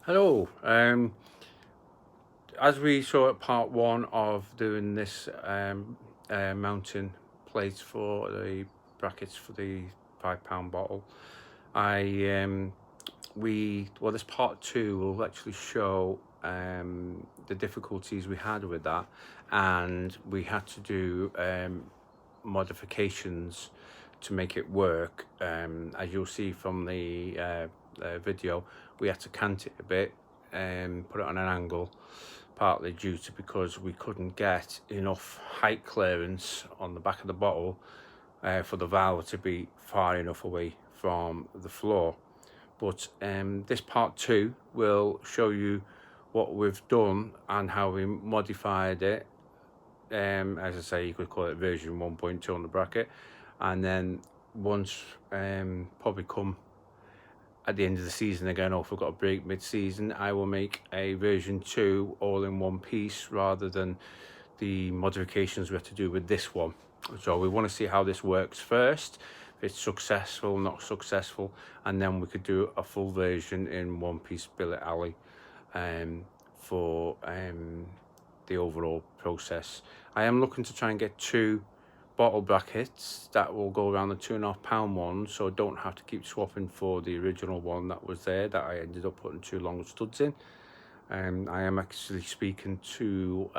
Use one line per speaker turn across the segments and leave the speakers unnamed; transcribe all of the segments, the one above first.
Hello. As we saw at part one of doing this mounting plates for the brackets for the £5 bottle, this part two will actually show the difficulties we had with that, and we had to do modifications to make it work. As you'll see from the video, we had to cant it a bit and put it on an angle, partly due to because we couldn't get enough height clearance on the back of the bottle for the valve to be far enough away from the floor. But this part two will show you what we've done and how we modified it. As I say, you could call it version 1.2 on the bracket, and then once probably come at the end of the season again, or if we've got a break mid-season, I will make a version 2 all in one piece rather than the modifications we have to do with this one. So we want to see how this works first, if it's successful, not successful, and then we could do a full version in one piece billet alley for the overall process. I am looking to try and get 2 bottle brackets that will go around the £2.5 one, so don't have to keep swapping for the original one that was there that I ended up putting 2 long studs in. I am actually speaking to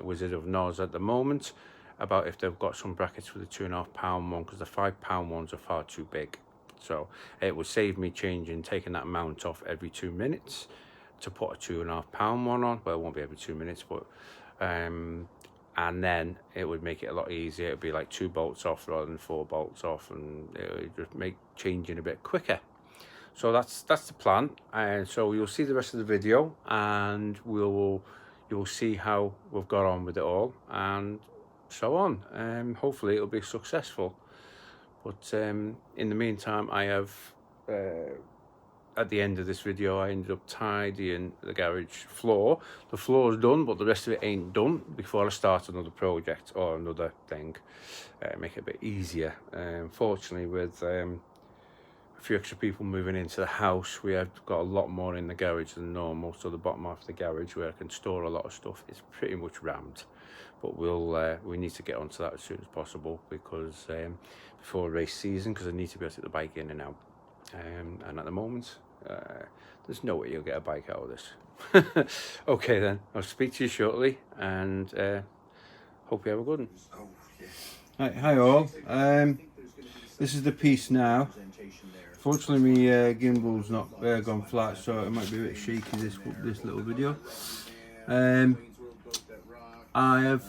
Wizard of Oz at the moment about if they've got some brackets for the £2.5 one, because the £5 ones are far too big. So it would save me taking that mount off every 2 minutes to put a £2.5 one on. Well, it won't be every 2 minutes, but and then it would make it a lot easier. It'd be like 2 bolts off rather than 4 bolts off, and it would just make changing a bit quicker. So that's the plan, and so you'll see the rest of the video, and you'll see how we've got on with it all and so on. Hopefully it'll be successful, but in the meantime, I have at the end of this video, I ended up tidying the garage floor. The floor is done, but the rest of it ain't done before I start another project or another thing. Make it a bit easier. Fortunately, with a few extra people moving into the house, we have got a lot more in the garage than normal. So the bottom half of the garage, where I can store a lot of stuff, is pretty much rammed. But we need to get onto that as soon as possible, because before race season, because I need to be able to get the bike in and out. And at the moment, there's no way you'll get a bike out of this. Okay then, I'll speak to you shortly, and hope you have a good one. Hi all, this is the piece now. Fortunately my gimbal's not gone flat, so it might be a bit shaky this little video. I have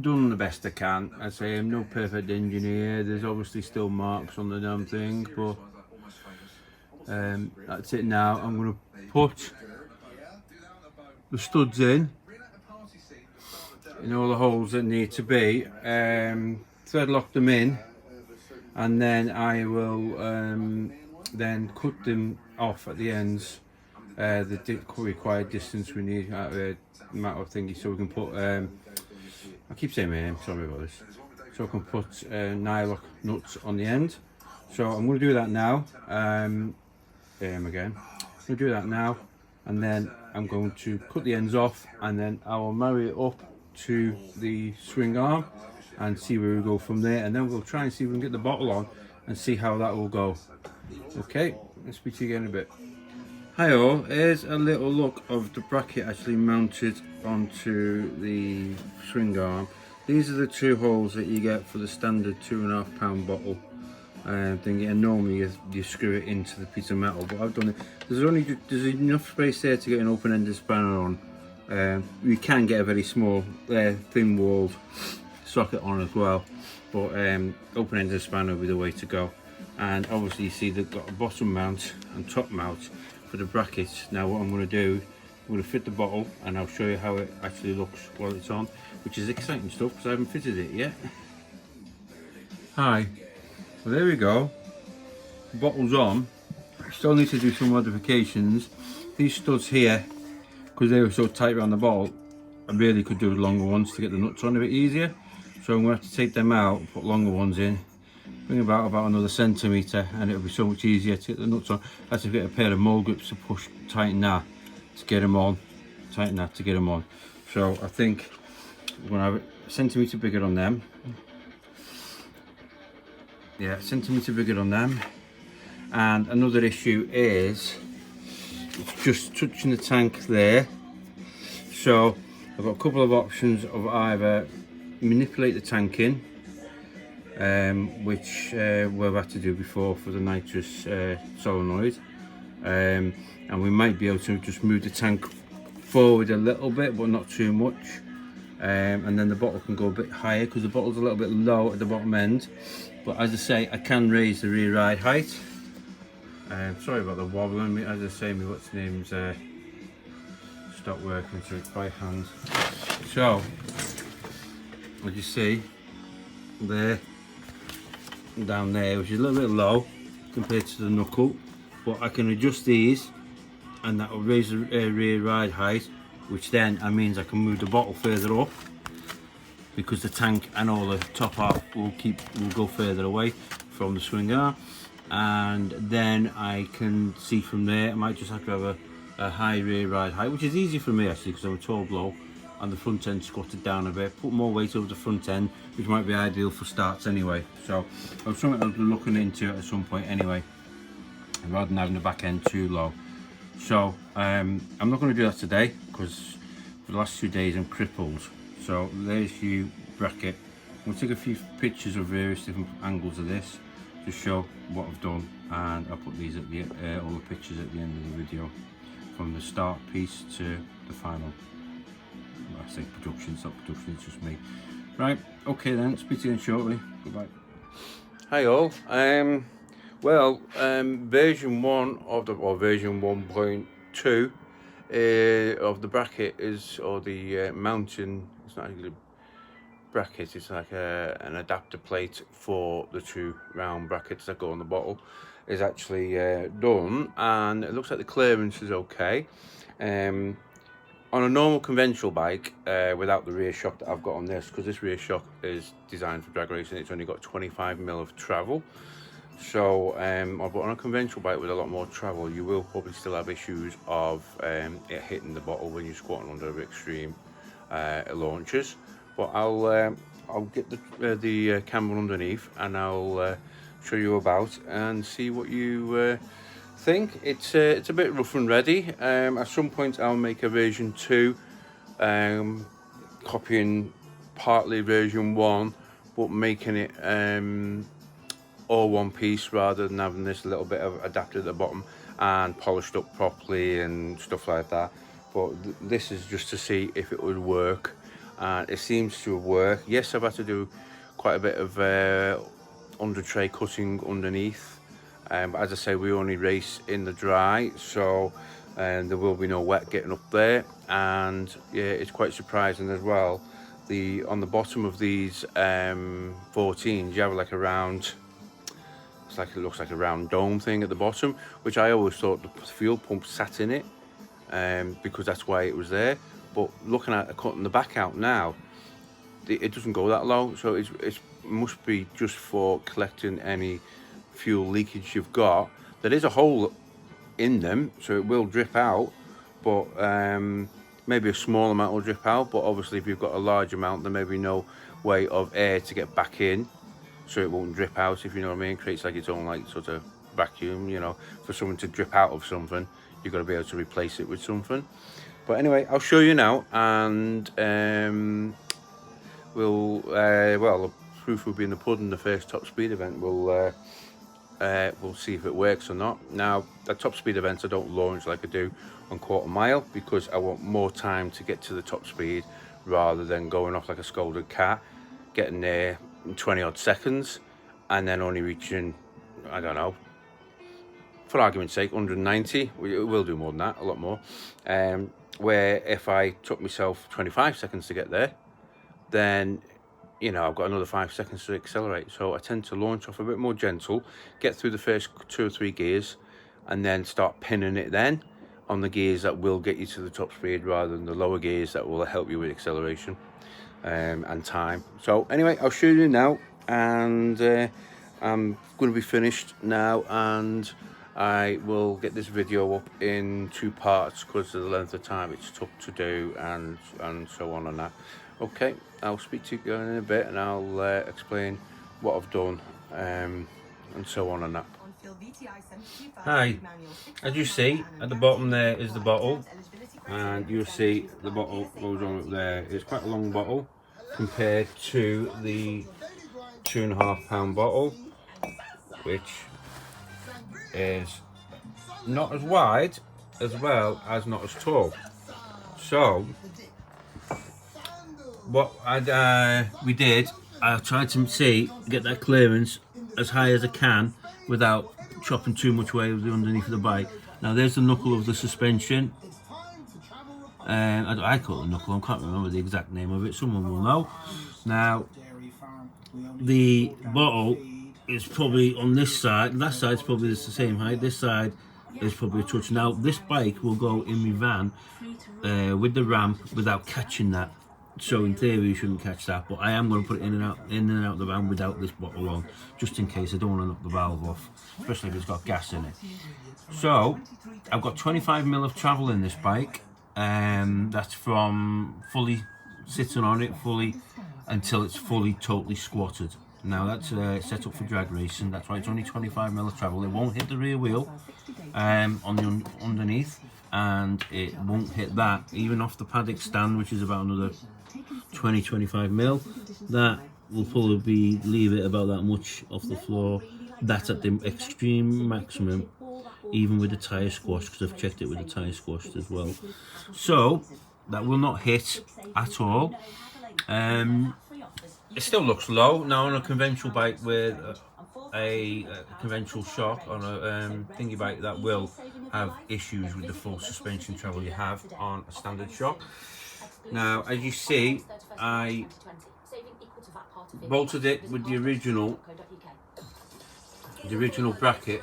done the best I can. I say I'm no perfect engineer, there's obviously still marks on the damn thing, but that's it now. I'm going to put the studs in all the holes that need to be, thread lock them in, and then I will then cut them off at the ends, the required distance we need out of a matter of thingy, so we can put I keep saying my name, sorry about this, so I can put nylock nuts on the end. So I'm going to do that now. Again, I'm going to do that now, and then I'm going to cut the ends off, and then I will marry it up to the swing arm and see where we go from there, and then we'll try and see if we can get the bottle on and see how that will go. Okay, let's speak to you again in a bit. Hi all, here's a little look of the bracket actually mounted onto the swing arm. These are the 2 holes that you get for the standard £2.5 bottle thingy, and normally you screw it into the piece of metal, but I've done it. There's enough space there to get an open-ended spanner on. You can get a very small thin-walled socket on as well, but open-ended spanner will be the way to go. And obviously you see they've got a bottom mount and top mount for the brackets. Now what I'm going to do, I'm going to fit the bottle, and I'll show you how it actually looks while it's on, which is exciting stuff because I haven't fitted it yet. Hi. Well, there we go, the bottle's on. Still need to do some modifications. These studs here, because they were so tight around the bottle, I really could do with longer ones to get the nuts on a bit easier. So I'm going to have to take them out, put longer ones in, bring about another centimetre, and it'll be so much easier to get the nuts on. I have to get a pair of mole grips to push, tighten that to get them on, tighten that to get them on. So I think we're going to have it a centimetre bigger on them. Yeah, a centimetre bigger on them. And another issue is it's just touching the tank there. So I've got a couple of options of either manipulate the tank in, which we've had to do before for the nitrous solenoid, and we might be able to just move the tank forward a little bit, but not too much, and then the bottle can go a bit higher because the bottle's a little bit low at the bottom end. But as I say, I can raise the rear ride height. Sorry about the wobbling. As I say, my what's name's stopped working, so it's by hand. So as you see there, down there, which is a little bit low compared to the knuckle, but I can adjust these and that will raise the rear ride height, which then means I can move the bottle further up because the tank and all the top half will go further away from the swing arm. And then I can see from there, I might just have to have a high rear ride height, which is easy for me actually because I'm a tall bloke, and the front end squatted down a bit, put more weight over the front end, which might be ideal for starts anyway. So I'm something I'll be looking into at some point anyway, rather than having the back end too low. So I'm not going to do that today because for the last 2 days I'm crippled. So there's your bracket. We'll take a few pictures of various different angles of this to show what I've done, and I'll put these at the all the pictures at the end of the video, from the start piece to the final. I say production, it's not production, it's just me. Right, okay then, speak to you shortly. Goodbye. Hi all. Version 1 of the, or version 1.2 of the bracket is, or the mounting, it's not really bracket, it's like an adapter plate for the 2 round brackets that go on the bottle, is actually done, and it looks like the clearance is okay. On a normal conventional bike, without the rear shock that I've got on this, because this rear shock is designed for drag racing, it's only got 25mm of travel. So but on a conventional bike with a lot more travel, you will probably still have issues of it hitting the bottle when you're squatting under extreme launches. But I'll get the camera underneath and I'll show you about and see what you think. It's a bit rough and ready. At some point I'll make a version 2, copying partly version 1, but making it all one piece rather than having this little bit of adapter at the bottom and polished up properly and stuff like that. But this is just to see if it would work, and it seems to work. Yes, I've had to do quite a bit of under tray cutting underneath, but as I say, we only race in the dry, so there will be no wet getting up there. And yeah, it's quite surprising as well, on the bottom of these 14s, you have like a round, it looks like a round dome thing at the bottom, which I always thought the fuel pump sat in it, because that's why it was there. But looking at cutting the back out now, it doesn't go that low, so it must be just for collecting any fuel leakage you've got. There is a hole in them, so it will drip out, but maybe a small amount will drip out. But obviously if you've got a large amount, there may be no way of air to get back in, so it won't drip out, if you know what I mean. It creates like its own like sort of vacuum, you know. For something to drip out of something, you've got to be able to replace it with something. But anyway, I'll show you now, and well, the proof will be in the pudding. The first top speed event, we'll see if it works or not. Now, at top speed events, I don't launch like I do on quarter mile, because I want more time to get to the top speed rather than going off like a scolded cat, getting there in 20 odd seconds and then only reaching, I don't know, for argument's sake, 190. It will do more than that, a lot more. Where if I took myself 25 seconds to get there, then, you know, I've got another 5 seconds to accelerate. So I tend to launch off a bit more gentle, get through the first 2 or 3 gears, and then start pinning it then on the gears that will get you to the top speed, rather than the lower gears that will help you with acceleration and time. So anyway, I'll show you now, and I'm going to be finished now, and I will get this video up in 2 parts because of the length of time it's took to do, and so on and that. Okay, I'll speak to you in a bit, and I'll explain what I've done, and so on and that. Hi, as you see at the bottom there is the bottle, and you'll see the bottle goes on up there. It's quite a long bottle compared to the 2.5 pound bottle, which is not as wide as well as not as tall. So what we did, I tried to get that clearance as high as I can without chopping too much away with the underneath of the bike. Now there's the knuckle of the suspension. I call it a knuckle, I can't remember the exact name of it, someone will know. Now the bottle is probably on this side, that side's probably the same height, this side is probably a touch. Now this bike will go in my van with the ramp without catching that, so in theory you shouldn't catch that, but I am going to put it in and out of the van without this bottle on, just in case. I don't want to knock the valve off, especially if it's got gas in it. So I've got 25mm of travel in this bike, that's from fully sitting on it fully until it's totally squatted. Now that's set up for drag racing, that's why it's only 25mm of travel. It won't hit the rear wheel on the underneath, and it won't hit that even off the paddock stand, which is about another 20-25mm. That will probably leave it about that much off the floor. That's at the extreme maximum, even with the tyre squash, because I've checked it with the tyre squashed as well. So that will not hit at all. It still looks low. Now on a conventional bike with a conventional shock, on a thingy bike, that will have issues with the full suspension travel you have on a standard shock. Now as you see, I bolted it with the original bracket,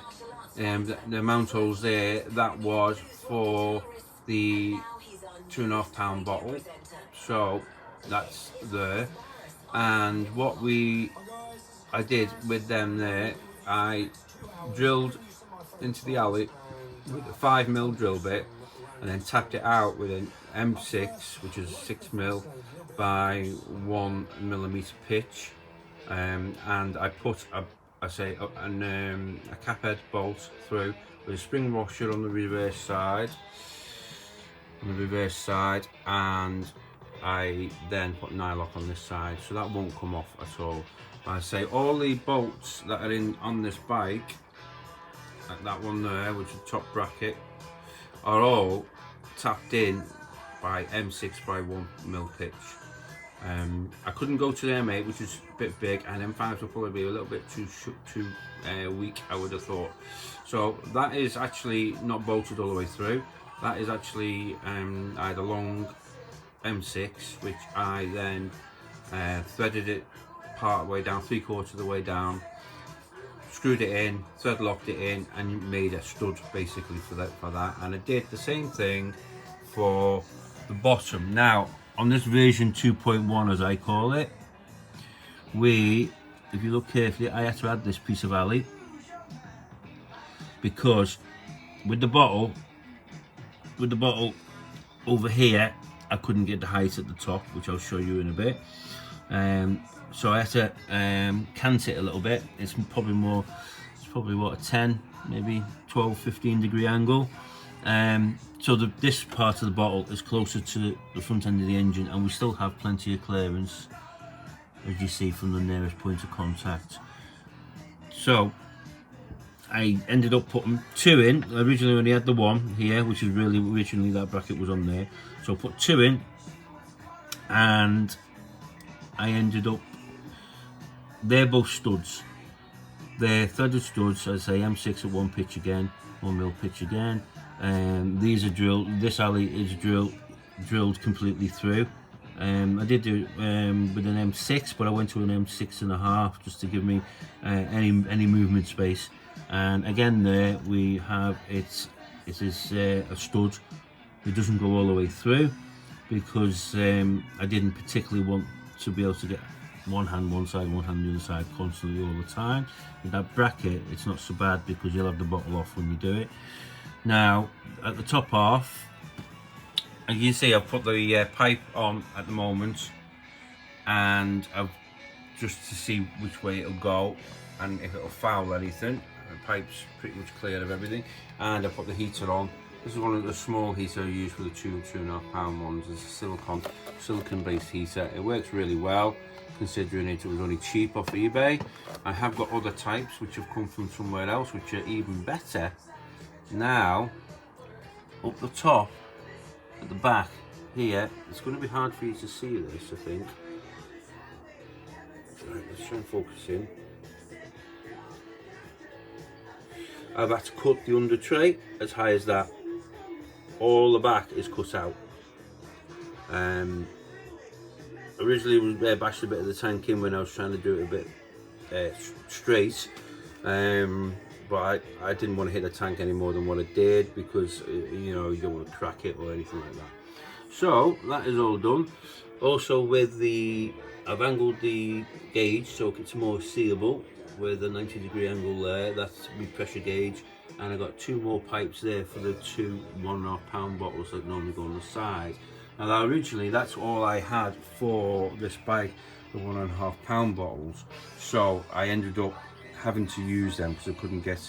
the mount holes there, that was for the 2.5 pound bottle, so that's there. And what I did with them there, I drilled into the alley with a 5mm drill bit, and then tapped it out with an M6, which is 6mm by 1mm pitch, and I put a cap head bolt through with a spring washer on the reverse side, and I then put nylock on this side, so that won't come off at all. I say all the bolts that are on this bike, like that one there, which is the top bracket, are all tapped in by M6 by 1mm pitch. I couldn't go to the M8, which is a bit big, and M5s will probably be a little bit too weak, I would have thought. So that is actually not bolted all the way through. That is actually I had a long M6, which I then threaded it part way down, 3/4 of the way down, screwed it in, thread locked it in, and made a stud basically for that. And I did the same thing for the bottom. Now on this version 2.1, as I call it, if you look carefully, I had to add this piece of alley because with the bottle over here, I couldn't get the height at the top, which I'll show you in a bit. So I had to cant it a little bit. It's probably what, a 10, maybe 12, 15 degree angle. So this part of the bottle is closer to the front end of the engine, and we still have plenty of clearance, as you see from the nearest point of contact. So I ended up putting 2 in. I originally only had the 1 here, which is really originally that bracket was on there. So I put 2 in, and I ended up, they're both studs. They're threaded studs, as I say, M6 at 1 pitch again, 1mm pitch again. These are drilled, this alley is drilled completely through. I did do it with an M6, but I went to an M6.5 just to give me any movement space. And again, there we have it is a stud. It doesn't go all the way through because I didn't particularly want to be able to get
one hand one side, one hand the other side constantly all the time. With that bracket, it's not so bad because you'll have the bottle off when you do it. Now, at the top half, as you can see, I've put the pipe on at the moment, and I've just to see which way it'll go and if it'll foul anything. The pipe's pretty much clear of everything, and I put the heater on. This is one of the small heaters I use for the 2.5 pound ones. It's a silicon based heater. It works really well considering it was only cheap off eBay. I have got other types which have come from somewhere else which are even better. Now, up the top, at the back here, it's going to be hard for you to see this, I think. Right, let's try and focus in. I've had to cut the under tray as high as that. All the back is cut out. Originally we bashed a bit of the tank in when I was trying to do it a bit straight, but I didn't want to hit the tank any more than what I did because you know, you don't want to crack it or anything like that. So that is all done. Also with the, I've angled the gauge so it's more seeable with a 90-degree angle there. That's my pressure gauge, and I got 2 more pipes there for the 2 1.5 pound bottles that normally go on the side. Now originally that's all I had for this bike, the 1.5 pound bottles, so I ended up having to use them because I couldn't get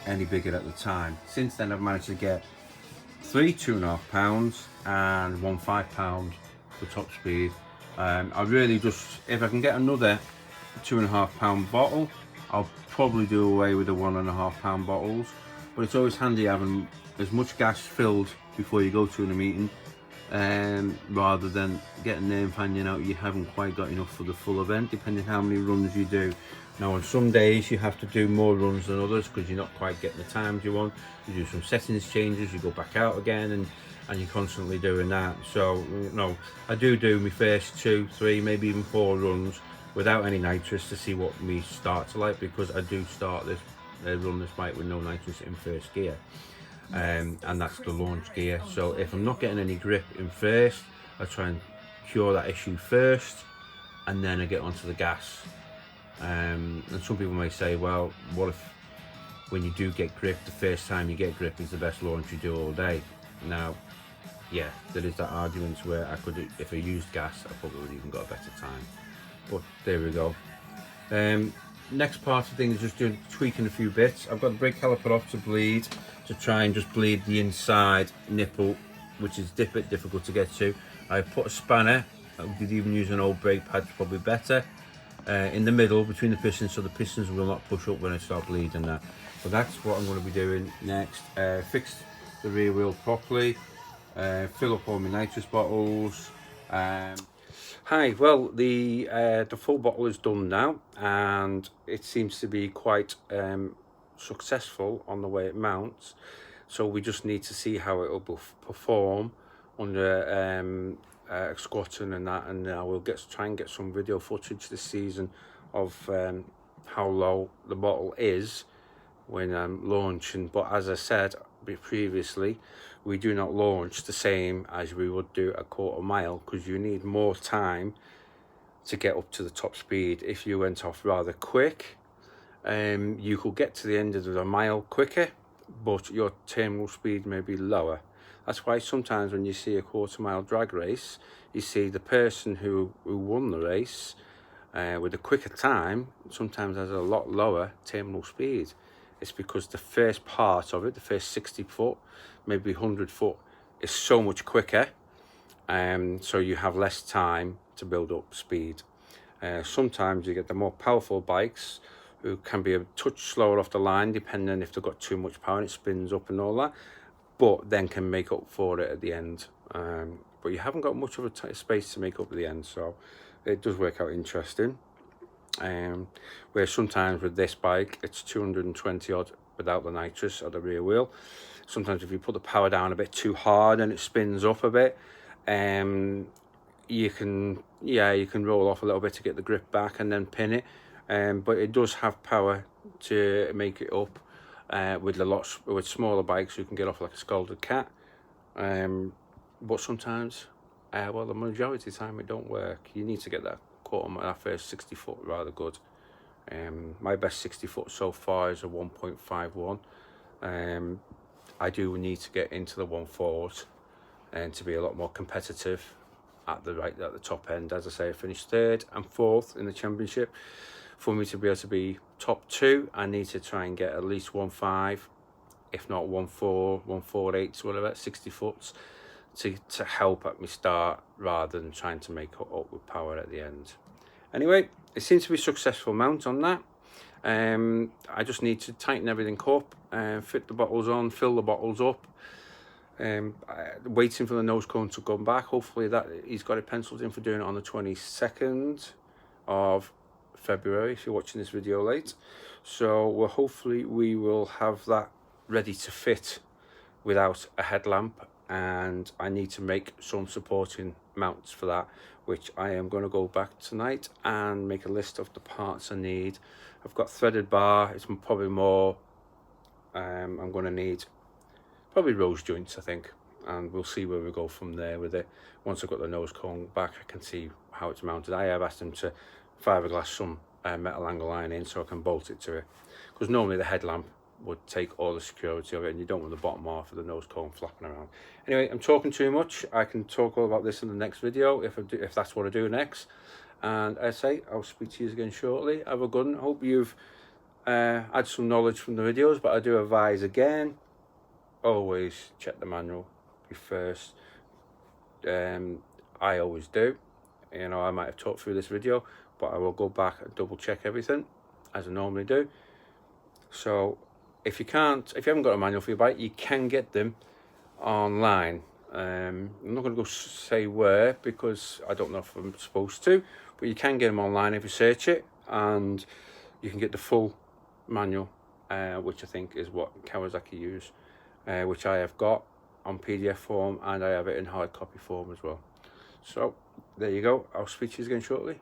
any bigger at the time. Since then I've managed to get 3 2.5 pounds and 1 5 pound for top speed. I really just, if I can get another 2.5 pound bottle, I'll probably do away with the 1.5 pound bottles, but it's always handy having as much gas filled before you go to a meeting, rather than getting there and finding out you haven't quite got enough for the full event, depending how many runs you do. Now on some days you have to do more runs than others because you're not quite getting the times you want. You do some settings changes, you go back out again, and you're constantly doing that. So no, I do my first 2, 3, maybe even 4 runs without any nitrous to see what me starts like, because I do start this run this bike with no nitrous in first gear, and that's the launch gear. So if I'm not getting any grip in first, I try and cure that issue first, and then I get onto the gas. And some people may say, well, what if when you do get grip, the first time you get grip is the best launch you do all day? Now, yeah, there is that argument where I could, if I used gas, I probably would even got a better time. But there we go. Next part of things is just tweaking a few bits. I've got the brake caliper off to bleed, to try and just bleed the inside nipple, which is a bit difficult to get to. I put a spanner, I could even use an old brake pad, probably better, in the middle between the pistons, so the pistons will not push up when I start bleeding that. So that's what I'm going to be doing next. Fix the rear wheel properly, fill up all my nitrous bottles. Hi, well the full bottle is done now, and it seems to be quite successful on the way it mounts. So we just need to see how it will perform under squatting and that, and I will try and get some video footage this season of how low the bottle is when I'm launching. But as I said previously, we do not launch the same as we would do a quarter mile, because you need more time to get up to the top speed. If you went off rather quick, you could get to the end of the mile quicker, but your terminal speed may be lower. That's why sometimes when you see a quarter mile drag race, you see the person who won the race with a quicker time sometimes has a lot lower terminal speed. It's because the first part of it, the first 60 foot, maybe 100 foot, is so much quicker, so you have less time to build up speed. Sometimes you get the more powerful bikes who can be a touch slower off the line, depending if they've got too much power and it spins up and all that, but then can make up for it at the end. But you haven't got much of a space to make up at the end, so it does work out interesting. Where sometimes with this bike it's 220 odd without the nitrous or the rear wheel. Sometimes if you put the power down a bit too hard and it spins up a bit, you can roll off a little bit to get the grip back and then pin it, but it does have power to make it up. With smaller bikes you can get off like a scalded cat, but sometimes well, the majority of the time it don't work. You need to get that
caught them at that first 60 foot rather good. My best 60 foot so far is a 1.51. I do need to get into the 1.4s and to be a lot more competitive at the top end. As I say, I finished 3rd and 4th in the championship. For me to be able to be top 2, I need to try and get at least 1.5, if not 1.4, 1.48, whatever, 60 foots to help at me start, rather than trying to make up with power at the end. Anyway, it seems to be a successful mount on that. I just need to tighten everything up and fit the bottles on, fill the bottles up. Waiting for the nose cone to come back. Hopefully that he's got it penciled in for doing it on the 22nd of February if you're watching this video late. So hopefully we will have that ready to fit without a headlamp, and I need to make some supporting mounts for that, which I am going to go back tonight and make a list of the parts I need. I've got threaded bar. It's probably more I'm going to need probably rose joints, I think, and we'll see where we go from there with it. Once I've got the nose cone back, I can see how it's mounted. I have asked him to fiberglass some metal angle line in so I can bolt it to it, because normally the headlamp would take all the security of it, and you don't want the bottom half of the nose cone flapping around. Anyway, I'm talking too much. I can talk all about this in the next video if that's what I do next. And I say I'll speak to you again shortly. Have a good one. Hope you've had some knowledge from the videos, but I do advise again, always check the manual first. I always do. You know, I might have talked through this video, but I will go back and double check everything as I normally do. So if you haven't got a manual for your bike, you can get them online. I'm not going to go say where, because I don't know if I'm supposed to, but you can get them online if you search it, and you can get the full manual, which I think is what Kawasaki use, which I have got on PDF form, and I have it in hard copy form as well. So there you go. I'll speak to you again shortly.